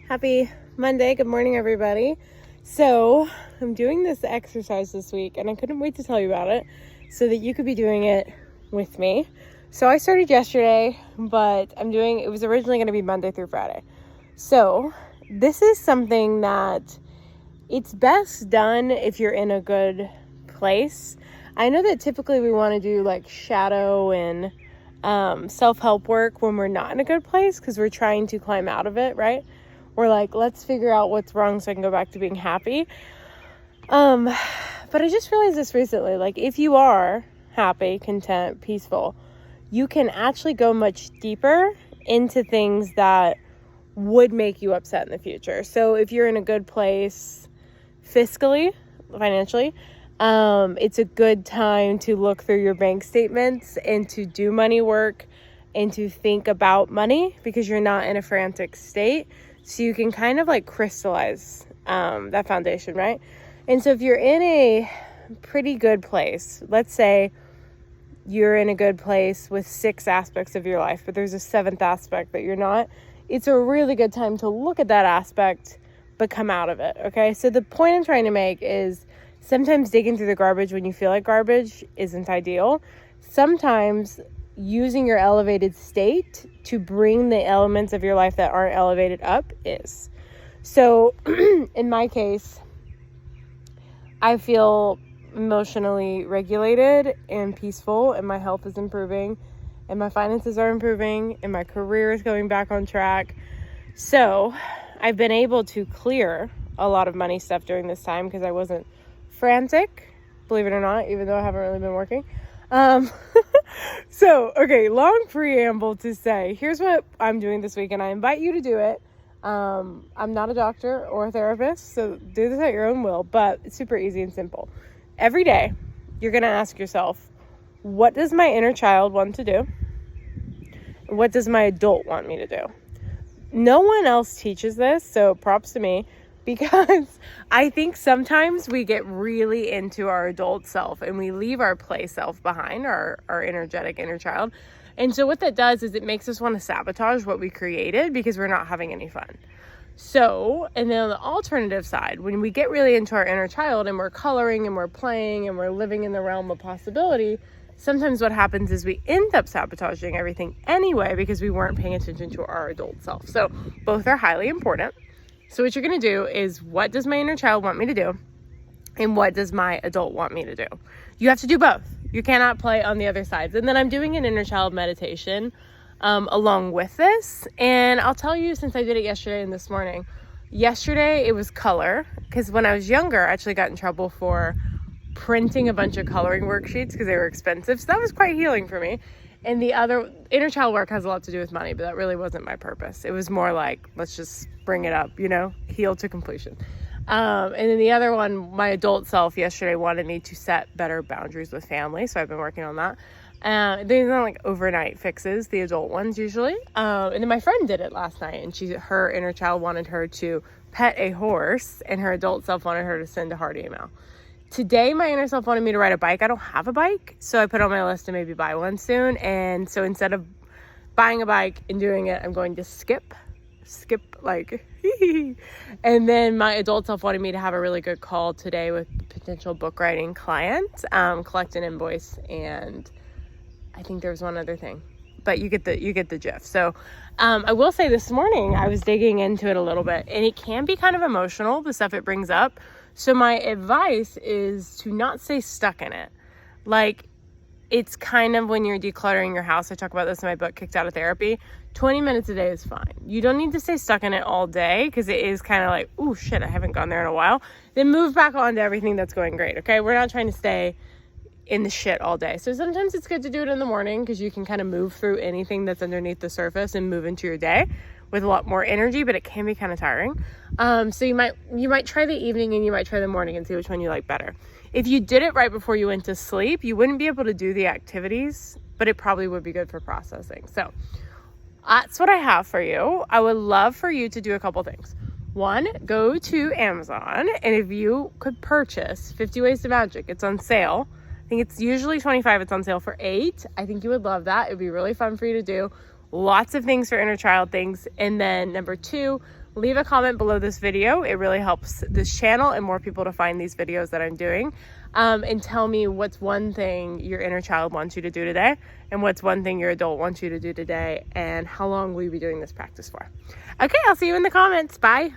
Happy Monday. Good morning, everybody. So I'm doing this exercise this week and I couldn't wait to tell you about it so that you could be doing it with me. So I started yesterday, but it was originally going to be Monday through Friday. So this is something that it's best done if you're in a good place. I know that typically we want to do like shadow and self-help work when we're not in a good place because we're trying to climb out of it, right? We're like, let's figure out what's wrong so I can go back to being happy. But I just realized this recently, like if you are happy, content, peaceful, you can actually go much deeper into things that would make you upset in the future. So if you're in a good place fiscally, financially, it's a good time to look through your bank statements and to do money work and to think about money because you're not in a frantic state. So you can kind of like crystallize that foundation, right? And so if you're in a pretty good place, let's say you're in a good place with 6 aspects of your life, but there's a 7th aspect that you're not, it's a really good time to look at that aspect, but come out of it, okay? So the point I'm trying to make is sometimes digging through the garbage when you feel like garbage isn't ideal. Sometimes using your elevated state to bring the elements of your life that aren't elevated up is. So in my case, I feel emotionally regulated and peaceful, and my health is improving, and my finances are improving, and my career is going back on track. So I've been able to clear a lot of money stuff during this time because I wasn't frantic, believe it or not, even though I haven't really been working. So, okay, long preamble to say, here's what I'm doing this week, and I invite you to do it. I'm not a doctor or a therapist, so do this at your own will, but it's super easy and simple. Every day, you're going to ask yourself, what does my inner child want to do? What does my adult want me to do? No one else teaches this, so props to me. Because I think sometimes we get really into our adult self and we leave our play self behind, our energetic inner child. And so what that does is it makes us want to sabotage what we created because we're not having any fun. So, and then on the alternative side, when we get really into our inner child and we're coloring and we're playing and we're living in the realm of possibility, sometimes what happens is we end up sabotaging everything anyway because we weren't paying attention to our adult self. So both are highly important. So what you're going to do is, what does my inner child want me to do? And what does my adult want me to do? You have to do both. You cannot play on the other sides. And then I'm doing an inner child meditation along with this. And I'll tell you, since I did it yesterday and this morning, yesterday it was color. Because when I was younger, I actually got in trouble for printing a bunch of coloring worksheets because they were expensive. So that was quite healing for me. And the other inner child work has a lot to do with money, but that really wasn't my purpose. It was more like, let's just bring it up, heal to completion. And then the other one, my adult self yesterday wanted me to set better boundaries with family. So I've been working on that. They're not like overnight fixes, the adult ones usually. And then my friend did it last night, and her inner child wanted her to pet a horse, and her adult self wanted her to send a heart email. Today, my inner self wanted me to ride a bike. I don't have a bike, so I put on my list to maybe buy one soon. And so instead of buying a bike and doing it, I'm going to skip like, and then my adult self wanted me to have a really good call today with potential book writing clients, collect an invoice, and I think there was one other thing, but you get the gist. So I will say this morning, I was digging into it a little bit, and it can be kind of emotional, the stuff it brings up. So my advice is to not stay stuck in it. Like, it's kind of when you're decluttering your house. I talk about this in my book, Kicked Out of Therapy. 20 minutes a day is fine. You don't need to stay stuck in it all day because it is kind of like, oh shit, I haven't gone there in a while. Then move back on to everything that's going great, okay? We're not trying to stay in the shit all day. So sometimes it's good to do it in the morning because you can kind of move through anything that's underneath the surface and move into your day with a lot more energy, but it can be kind of tiring. So you might try the evening and you might try the morning and see which one you like better. If you did it right before you went to sleep, you wouldn't be able to do the activities, but it probably would be good for processing. So that's what I have for you. I would love for you to do a couple things. One, go to Amazon, and if you could purchase 50 Ways to Magic, it's on sale. I think it's usually $25. It's on sale for $8. I think you would love that. It would be really fun for you to do. Lots of things for inner child things. And then number 2, leave a comment below this video. It really helps this channel and more people to find these videos that I'm doing. And tell me what's one thing your inner child wants you to do today, and what's one thing your adult wants you to do today, and how long will you be doing this practice for. Okay, I'll see you in the comments. Bye.